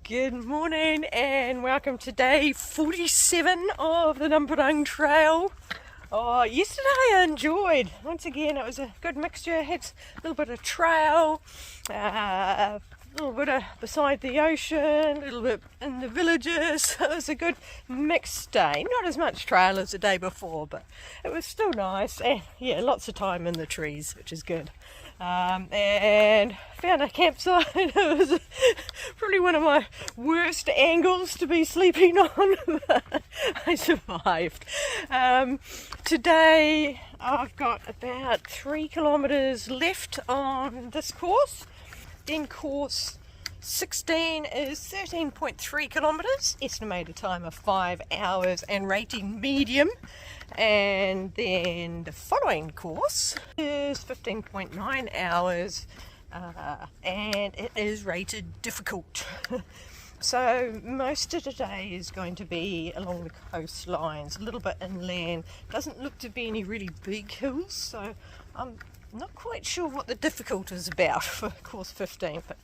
Good morning and welcome to day 47 of the Namparang trail. Yesterday I enjoyed, once again it was a good mixture. I had a little bit of trail, a little bit of beside the ocean, a little bit in the villages. It was a good mixed day. Not as much trail as the day before, but it was still nice, and yeah, lots of time in the trees, which is good. And found a campsite. It was probably one of my worst angles to be sleeping on, but I survived. Today I've got about 3 kilometers left on this course. Then course 16 is 13.3 kilometers, estimated time of 5 hours and rating medium. And then the following course is 15.9 hours and it is rated difficult. So most of the day is going to be along the coastlines, a little bit inland. Doesn't look to be any really big hills, so I'm not quite sure what the difficulty is about for course 15, but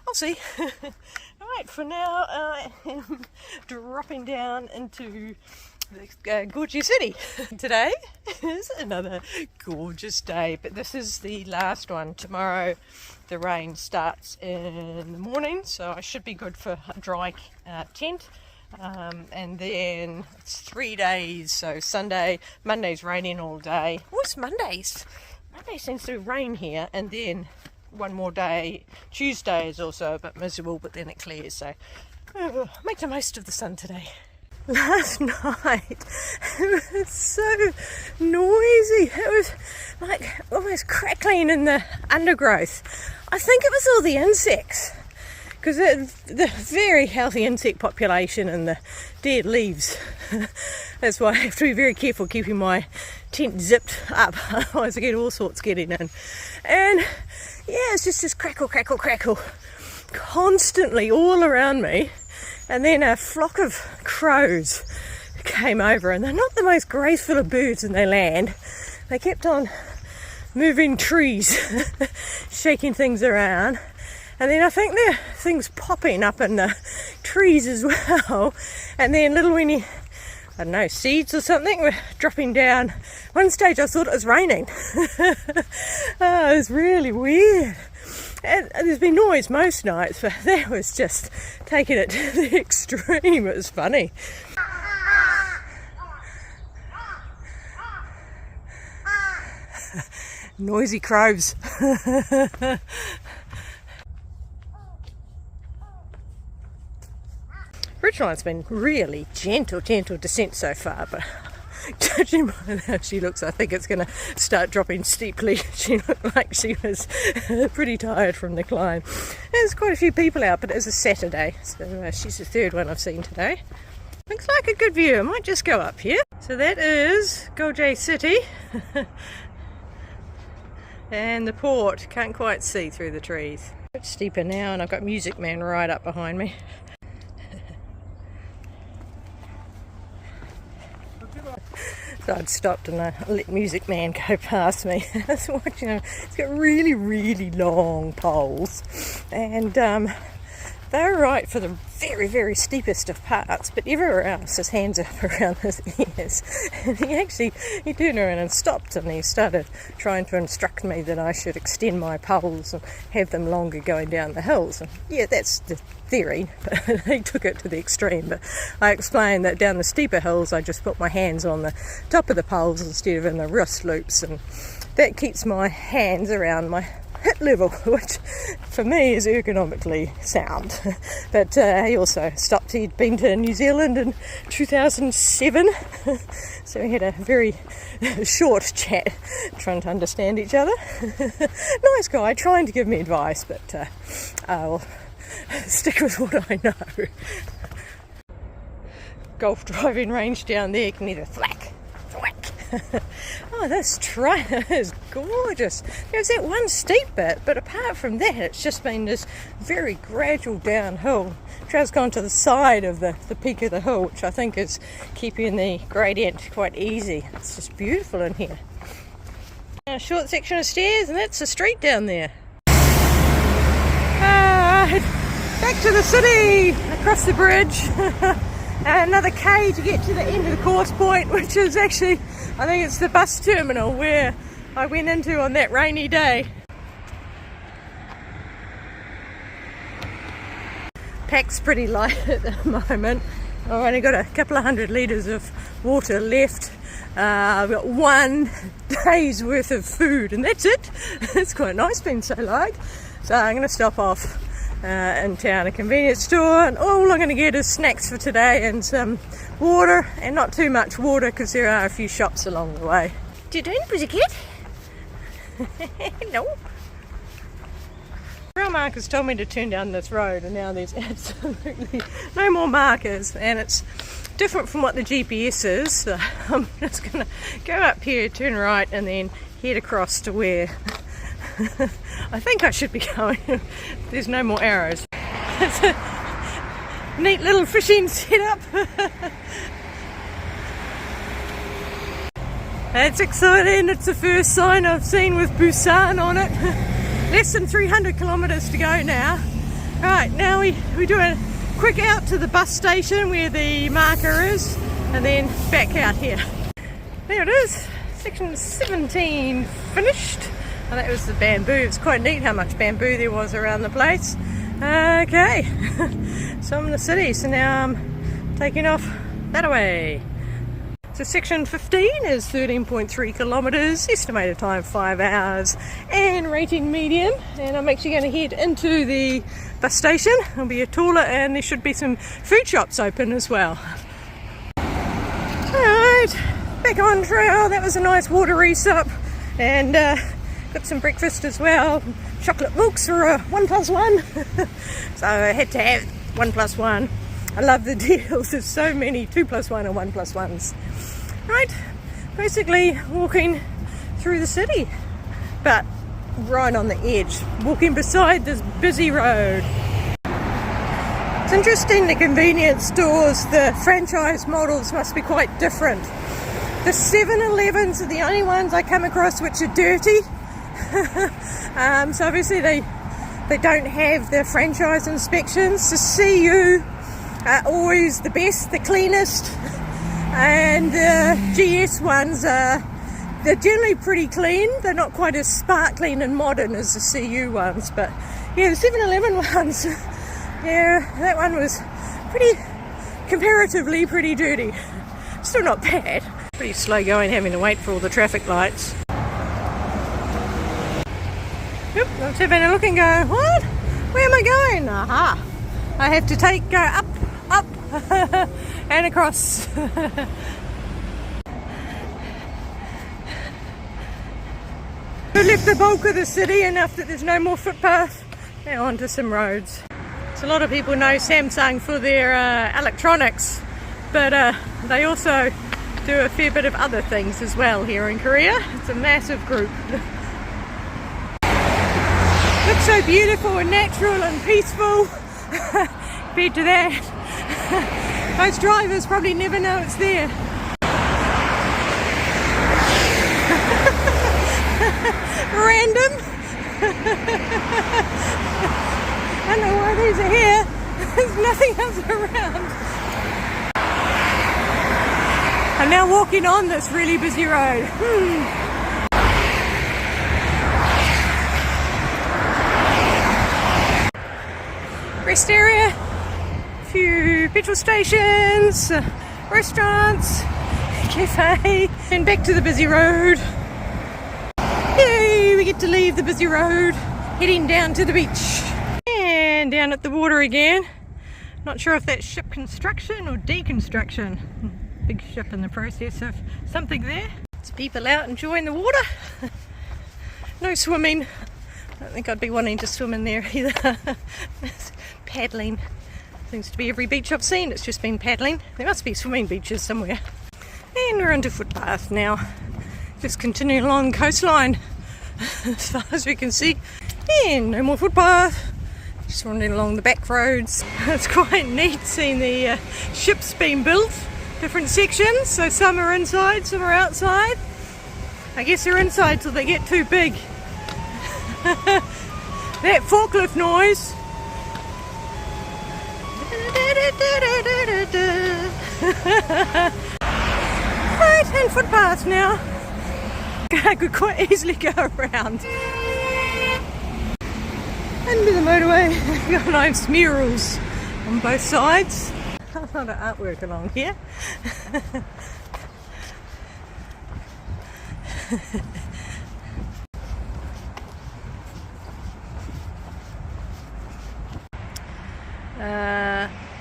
I'll see. Alright, for now I am dropping down into the gorgeous city. Today is another gorgeous day, but this is the last one. Tomorrow the rain starts in the morning, so I should be good for a dry tent. And then it's 3 days, so Sunday, Monday's raining all day. What's Mondays? Monday seems to rain here, and then one more day. Tuesday is also a bit miserable, but then it clears, so make the most of the sun today. Last night it was so noisy. It was like almost crackling in the undergrowth. I think it was all the insects, because the very healthy insect population and the dead leaves. That's why I have to be very careful keeping my tent zipped up, otherwise I get all sorts getting in. And yeah, it's just this crackle, crackle, crackle constantly all around me. And then a flock of crows came over, and they're not the most graceful of birds when they land. They kept on moving trees, shaking things around. And then I think there are things popping up in the trees as well. And then little weeny, I don't know, seeds or something were dropping down. One stage I thought it was raining. It was really weird. And there's been noise most nights, but that was just taking it to the extreme. It was funny. Noisy crows. Ridgeline's been really gentle descent so far, but judging by how she looks, I think it's going to start dropping steeply. She looked like she was pretty tired from the climb. There's quite a few people out, but it is a Saturday, so she's the third one I've seen today. Looks like a good view. I might just go up here. So that is Gorgeous City. And the port, can't quite see through the trees. A bit steeper now, and I've got Music Man right up behind me. So I'd stopped and I let Music Man go past me. I was watching him. He's got really, really long poles, and they're right for the very, very steepest of parts, but everywhere else his hands are up around his ears. And he turned around and stopped, and he started trying to instruct me that I should extend my poles and have them longer going down the hills. And yeah, that's the theory, but he took it to the extreme. But I explained that down the steeper hills I just put my hands on the top of the poles instead of in the wrist loops, and that keeps my hands around my hip level, which for me is ergonomically sound. But he also stopped. He'd been to New Zealand in 2007, so we had a very short chat trying to understand each other. Nice guy, trying to give me advice, but I'll stick with what I know. Golf driving range down there, can either thwack. Oh, this trail is gorgeous. There's that one steep bit, but apart from that, it's just been this very gradual downhill. Trail's gone to the side of the peak of the hill, which I think is keeping the gradient quite easy. It's just beautiful in here. A short section of stairs, and that's the street down there. Back to the city. Cross the bridge. Another K to get to the end of the course point, which is actually, I think it's the bus terminal where I went into on that rainy day. Pack's pretty light at the moment. I've only got a couple of 100 litres of water left. I've got 1 day's worth of food and that's it. It's quite nice being so light. So I'm going to stop off in town, a convenience store, and all I'm going to get is snacks for today and some water, and not too much water because there are a few shops along the way. What are you doing, pussycat? Hello. Rail markers told me to turn down this road and now there's absolutely no more markers, and it's different from what the GPS is, so I'm just going to go up here, turn right and then head across to where I think I should be going. There's no more arrows. It's a neat little fishing setup. That's exciting. It's the first sign I've seen with Busan on it. Less than 300 kilometres to go now. Right, now we do a quick out to the bus station where the marker is and then back out here. There it is, section 17 finished. Oh, that was the bamboo. It's quite neat how much bamboo there was around the place. Okay, so I'm in the city, so now I'm taking off that way. So section 15 is 13.3 kilometres, estimated time 5 hours, and rating medium. And I'm actually going to head into the bus station. There'll be a toilet and there should be some food shops open as well. Alright, back on trail. That was a nice watery sup, and got some breakfast as well. Chocolate milks for a 1+1. So I had to have 1+1. I love the deals. There's so many 2+1 and 1+1s. Right, basically walking through the city, but right on the edge, walking beside this busy road. It's interesting, the convenience stores, the franchise models must be quite different. The 7-Elevens are the only ones I come across which are dirty. So obviously they don't have the franchise inspections. The CU are always the best, the cleanest, and the GS ones they're generally pretty clean. They're not quite as sparkling and modern as the CU ones, but yeah, the 7-Eleven ones, yeah, that one was comparatively pretty dirty. Still not bad. Pretty slow going, having to wait for all the traffic lights. Yep, I'm having a look and go, what? Where am I going? Aha! I have to go up, and across. We left the bulk of the city enough that there's no more footpath. Now onto some roads. So a lot of people know Samsung for their electronics, but they also do a fair bit of other things as well here in Korea. It's a massive group. Looks so beautiful and natural and peaceful compared to that. Most drivers probably never know it's there. Random. I don't know why these are here. There's nothing else around. I'm now walking on this really busy road. Rest area, a few petrol stations, restaurants, cafe, and back to the busy road. Yay, we get to leave the busy road, heading down to the beach. And down at the water again. Not sure if that's ship construction or deconstruction. Big ship in the process of something there. There's people out enjoying the water. No swimming. I don't think I'd be wanting to swim in there either. Paddling. Seems to be every beach I've seen, it's just been paddling. There must be swimming beaches somewhere. And we're onto footpath now. Just continuing along the coastline as far as we can see. And no more footpath. Just wandering along the back roads. It's quite neat seeing the ships being built. Different sections, so some are inside, some are outside. I guess they're inside till they get too big. That forklift noise. Right, and footpath now. I could quite easily go around. Under the motorway, got nice murals on both sides. A lot of artwork along here.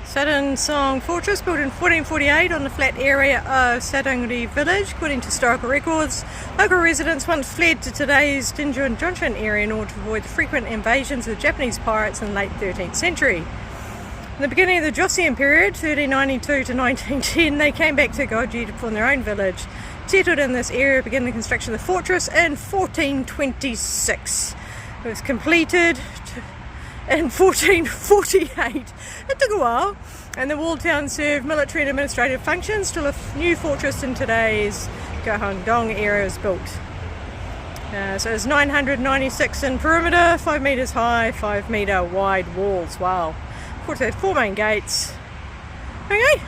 Sadang Song Fortress, built in 1448 on the flat area of Sadangri village. According to historical records, local residents once fled to today's Dinjun Junction area in order to avoid the frequent invasions of Japanese pirates in the late 13th century. In the beginning of the Joseon period, 1392 to 1910, they came back to Goji to form their own village, settled in this area, began the construction of the fortress in 1426. It was completed in 1448. It took a while, and the walled town served military and administrative functions till a new fortress in today's Gyeongdong area was built. So it's 996 in perimeter, 5 metres high, 5 metre wide walls. Wow. Of course, there's 4 main gates. Okay,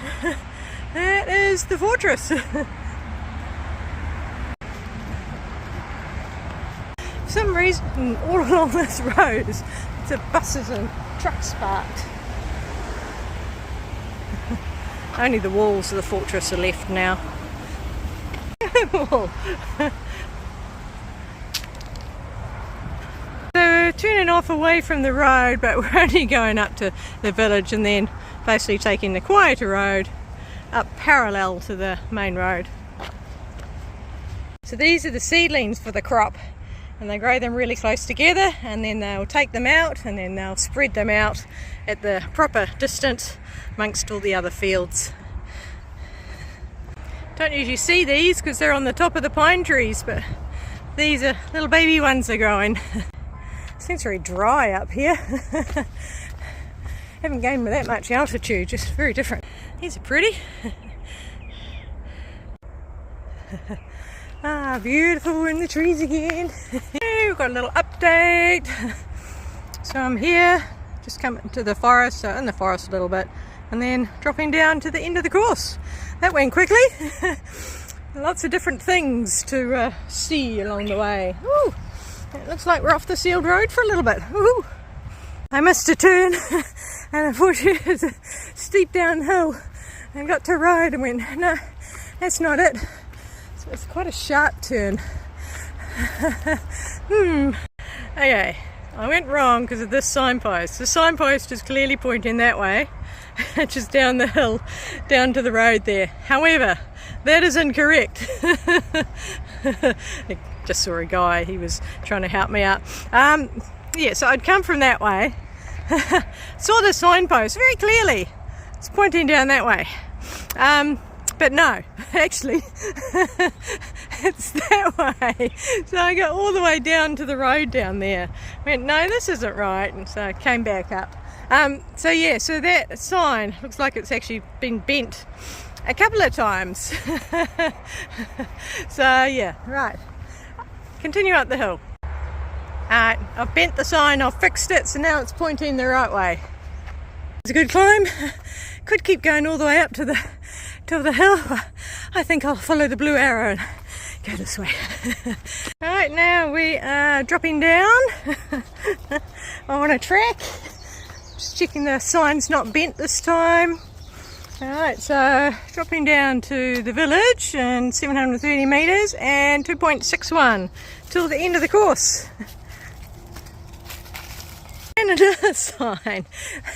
that is the fortress. For some reason, all along this road, the buses and trucks parked. Only the walls of the fortress are left now. So we're turning off away from the road, but we're only going up to the village and then basically taking the quieter road up parallel to the main road. So these are the seedlings for the crop, and they grow them really close together, and then they'll take them out and then they'll spread them out at the proper distance amongst all the other fields. Don't usually see these because they're on the top of the pine trees, but these are little baby ones are growing. Seems very dry up here. Haven't gained that much altitude, just very different. These are pretty. Ah, beautiful, we're in the trees again. Hey, we've got a little update. So I'm here, just coming to the forest, so in the forest a little bit, and then dropping down to the end of the course. That went quickly. Lots of different things to see along the way. Ooh, it looks like we're off the sealed road for a little bit. Ooh. I missed a turn, and unfortunately it was a steep downhill, and got to a road and went, no, that's not it. So it's quite a sharp turn. Okay, I went wrong because of this signpost. The signpost is clearly pointing that way, just down the hill, down to the road there. However, that is incorrect. I just saw a guy, he was trying to help me out. Yeah, so I'd come from that way, saw the signpost very clearly. It's pointing down that way. But no, actually, it's that way. So I got all the way down to the road down there. Went, no, this isn't right, and so I came back up. So yeah, so that sign looks like it's actually been bent a couple of times. So yeah, right. Continue up the hill. Alright, I've bent the sign, I've fixed it, so now it's pointing the right way. It's a good climb. Could keep going all the way up to the hill. I think I'll follow the blue arrow and go this way. Alright, now we are dropping down on a track. Just checking the sign's not bent this time. Alright, so dropping down to the village and 730 metres and 2.61 till the end of the course. And another sign.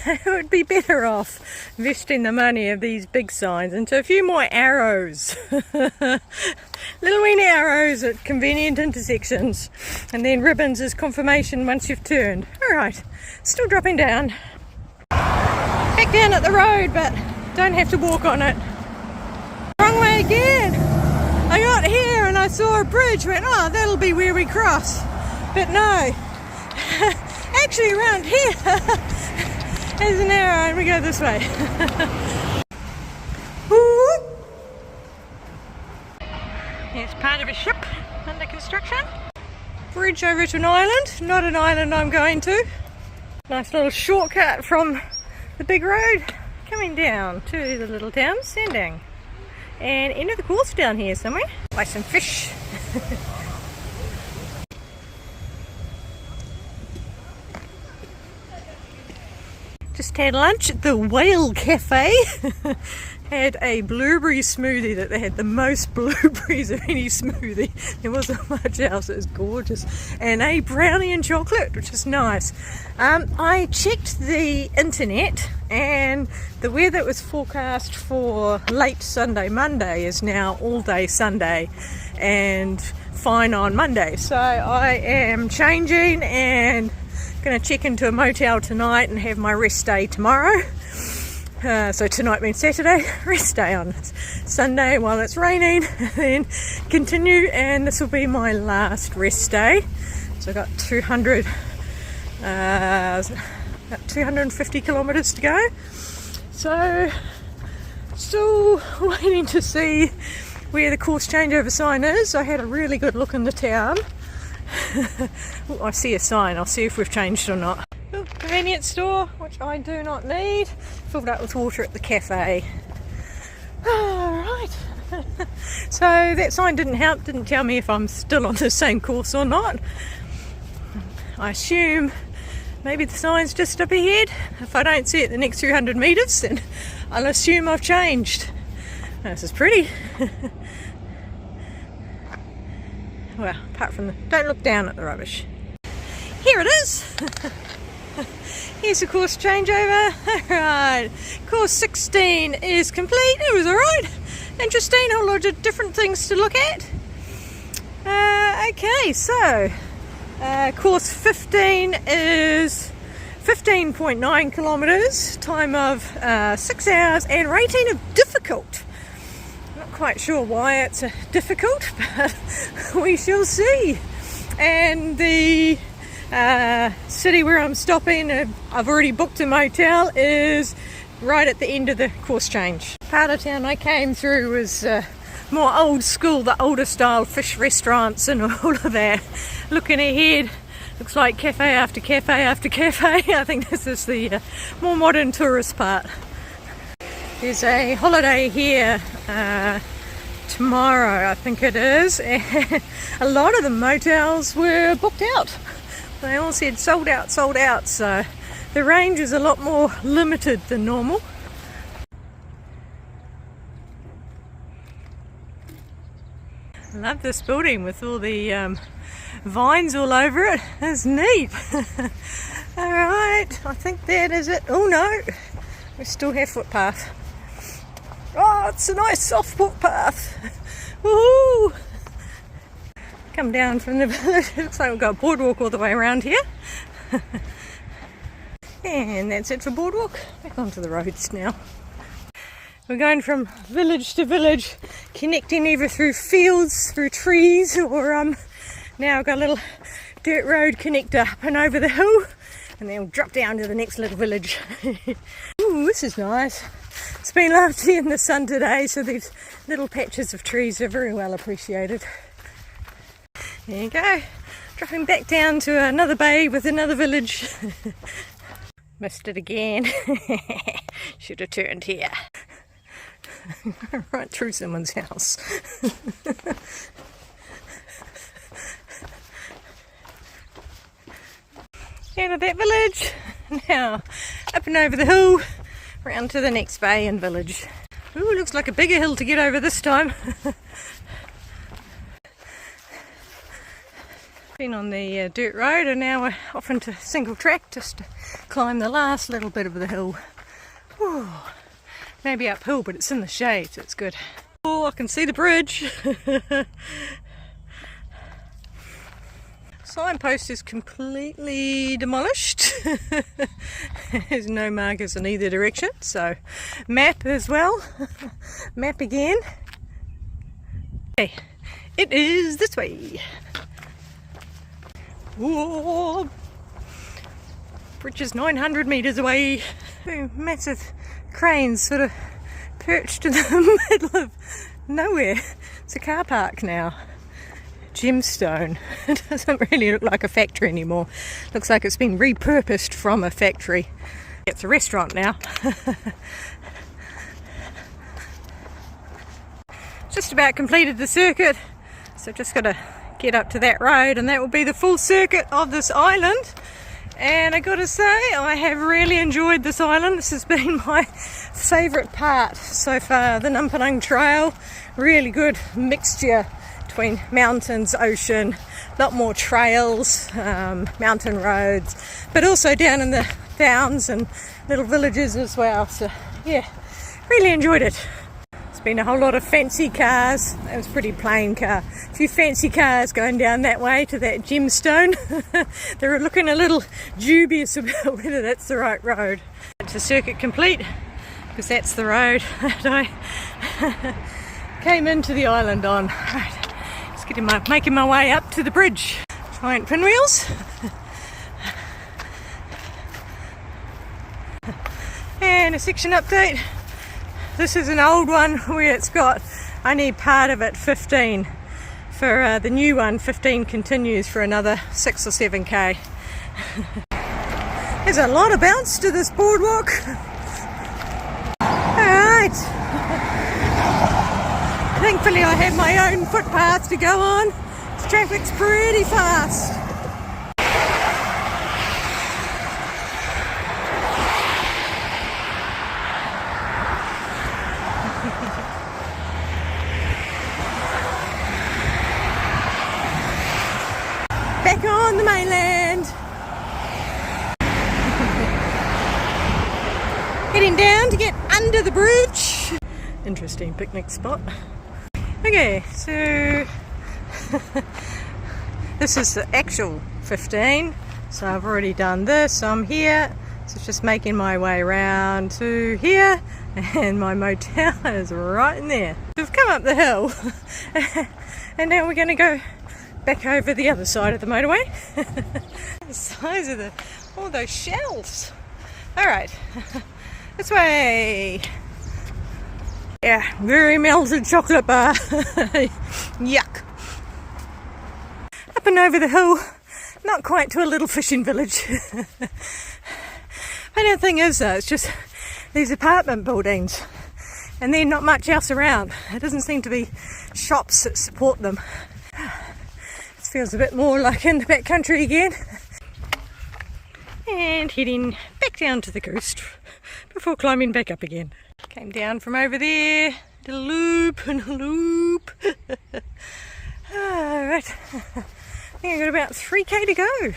I would be better off investing the money of these big signs into a few more arrows. Little weeny arrows at convenient intersections, and then ribbons as confirmation once you've turned. Alright, still dropping down. Back down at the road, but don't have to walk on it. Wrong way again. I got here and I saw a bridge, went, oh, that'll be where we cross. But no. Actually around here there's an arrow and we go this way. Here's part of a ship under construction. Bridge over to an island, not an island I'm going to. Nice little shortcut from the big road. Coming down to the little town, Sandang. And end of the course down here somewhere. Buy some fish. Just had lunch at the Whale Cafe. Had a blueberry smoothie that they had the most blueberries of any smoothie. There wasn't much else. It was gorgeous. And a brownie and chocolate, which is nice. I checked the internet and the weather was forecast for late Sunday, Monday is now all day Sunday and fine on Monday. So I am changing and going to check into a motel tonight and have my rest day tomorrow. So tonight means Saturday, rest day on Sunday while it's raining, then continue, and this will be my last rest day. So I've got 250 kilometres to go. So still waiting to see where the course changeover sign is. I had a really good look in the town. Ooh, I see a sign, I'll see if we've changed or not. Ooh, convenience store, which I do not need. Filled up with water at the cafe. Alright. So that sign didn't help, didn't tell me if I'm still on the same course or not. I assume maybe the sign's just up ahead. If I don't see it the next 200 metres, then I'll assume I've changed. This is pretty. Well, apart from the... don't look down at the rubbish. Here it is! Here's the course changeover. Alright, course 16 is complete. It was alright. Interesting, a whole lot of different things to look at. Okay, so course 15 is 15.9 kilometres, time of 6 hours, and rating of difficult. Not quite sure why it's difficult, but we shall see. And the city where I'm stopping, I've already booked a motel, is right at the end of the course change. Part of town I came through was more old school, the older style fish restaurants and all of that. Looking ahead, looks like cafe after cafe after cafe. I think this is the more modern tourist part. There's a holiday here tomorrow, I think it is. And a lot of the motels were booked out. They all said sold out, so the range is a lot more limited than normal. I love this building with all the vines all over it. That's neat. Alright, I think that is it. Oh no, we still have footpath. Oh, it's a nice soft footpath. Woohoo! Come down from the village. It looks like we've got a boardwalk all the way around here. And that's it for boardwalk. Back onto the roads now. We're going from village to village, connecting either through fields, through trees, or now we've got a little dirt road connector up and over the hill, and then we'll drop down to the next little village. Ooh, this is nice. It's been lovely in the sun today, so these little patches of trees are very well appreciated. There you go, dropping back down to another bay with another village. Missed it again. Should have turned here. Right through someone's house. Out of that village. Now up and over the hill, round to the next bay and village. Ooh, looks like a bigger hill to get over this time. Been on the dirt road, and now we're off into single track just to climb the last little bit of the hill. Ooh, maybe uphill, but it's in the shade, so it's good. Oh, I can see the bridge. Signpost is completely demolished. There's no markers in either direction, so map as well. Map again. Okay, it is this way. Whoa! Bridge is 900 metres away. Two massive cranes sort of perched in the middle of nowhere. It's a car park now. Gemstone. It doesn't really look like a factory anymore. Looks like it's been repurposed from a factory. It's a restaurant now. Just about completed the circuit, so just got to get up to that road and that will be the full circuit of this island. And I gotta say, I have really enjoyed this island. This has been my favourite part so far. The Namparang Trail, really good mixture between mountains, ocean, a lot more trails, mountain roads, but also down in the towns and little villages as well. So yeah, really enjoyed it. It's been a whole lot of fancy cars. That was a pretty plain car. A few fancy cars going down that way to that gemstone. They're looking a little dubious about whether that's the right road. It's a circuit complete because that's the road that I came into the island on. Right, just making my way up to the bridge. Giant pinwheels. And a section update. This is an old one where it's got only part of it 15. For the new one, 15 continues for another 6 or 7k. There's a lot of bounce to this boardwalk. Alright. Thankfully I have my own footpath to go on. The traffic's pretty fast. Back on the mainland. Heading down to get under the bridge. Interesting picnic spot. Okay, so this is the actual 15. So I've already done this. I'm here. So just making my way around to here. And my motel is right in there. We've come up the hill. And now we're going to go back over the other side of the motorway. The size of all those shelves. Alright, this way. Yeah, very melted chocolate bar. Yuck. Up and over the hill, not quite to a little fishing village. Funny thing is though, it's just these apartment buildings and then not much else around. There doesn't seem to be shops that support them. Feels a bit more like in the backcountry again. And heading back down to the coast before climbing back up again. Came down from over there, did a loop and a loop. Alright, I think I've got about 3k to go.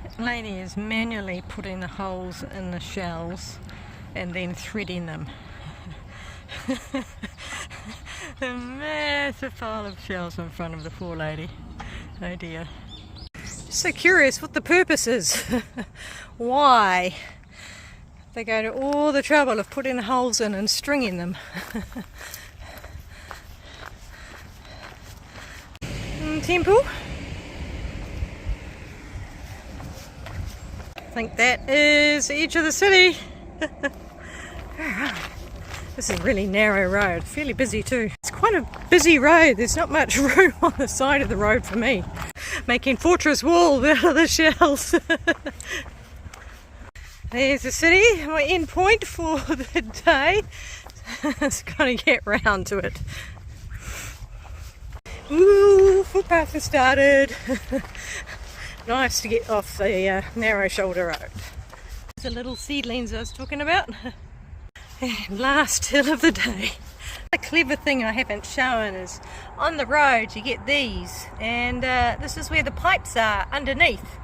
That lady is manually putting the holes in the shells and then threading them. A massive pile of shells in front of the poor lady. Oh dear. Just so curious what the purpose is. Why they go to all the trouble of putting holes in and stringing them. Temple. I think that is the edge of the city. Alright. This is a really narrow road, fairly busy too. It's quite a busy road, there's not much room on the side of the road for me. Making fortress walls out of the shells. There's the city, my end point for the day. Just gotta get round to it. Ooh, footpath has started. Nice to get off the narrow shoulder road. The little seedlings I was talking about. And last hill of the day. The clever thing I haven't shown is on the road you get these, and this is where the pipes are underneath.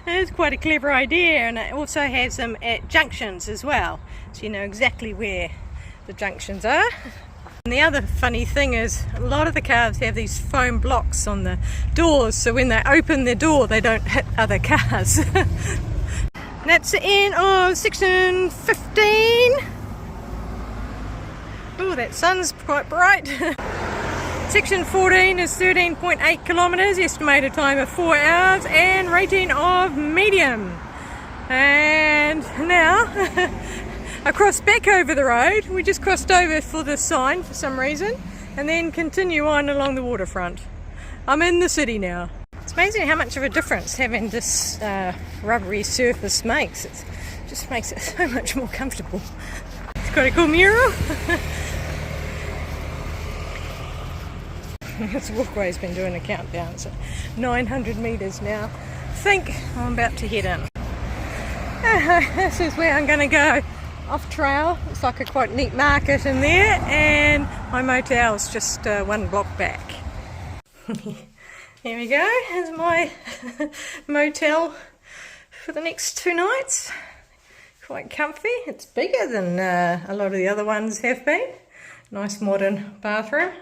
It's quite a clever idea, and it also has them at junctions as well, so you know exactly where the junctions are. And the other funny thing is a lot of the cars have these foam blocks on the doors, so when they open their door they don't hit other cars. And that's the end of section 15. Oh, that sun's quite bright. Section 14 is 13.8 kilometres, estimated time of 4 hours, and rating of medium. And now, I crossed back over the road. We just crossed over for this sign for some reason, and then continue on along the waterfront. I'm in the city now. It's amazing how much of a difference having this rubbery surface makes. It just makes it so much more comfortable. It's got a cool mural. This walkway's been doing a countdown, so 900 metres now. I think I'm about to head in. This is where I'm going to go. Off trail. It's like a quite neat market in there, and my motel's just one block back. Here we go. Here's my motel for the next 2 nights. Quite comfy. It's bigger than a lot of the other ones have been. Nice modern bathroom.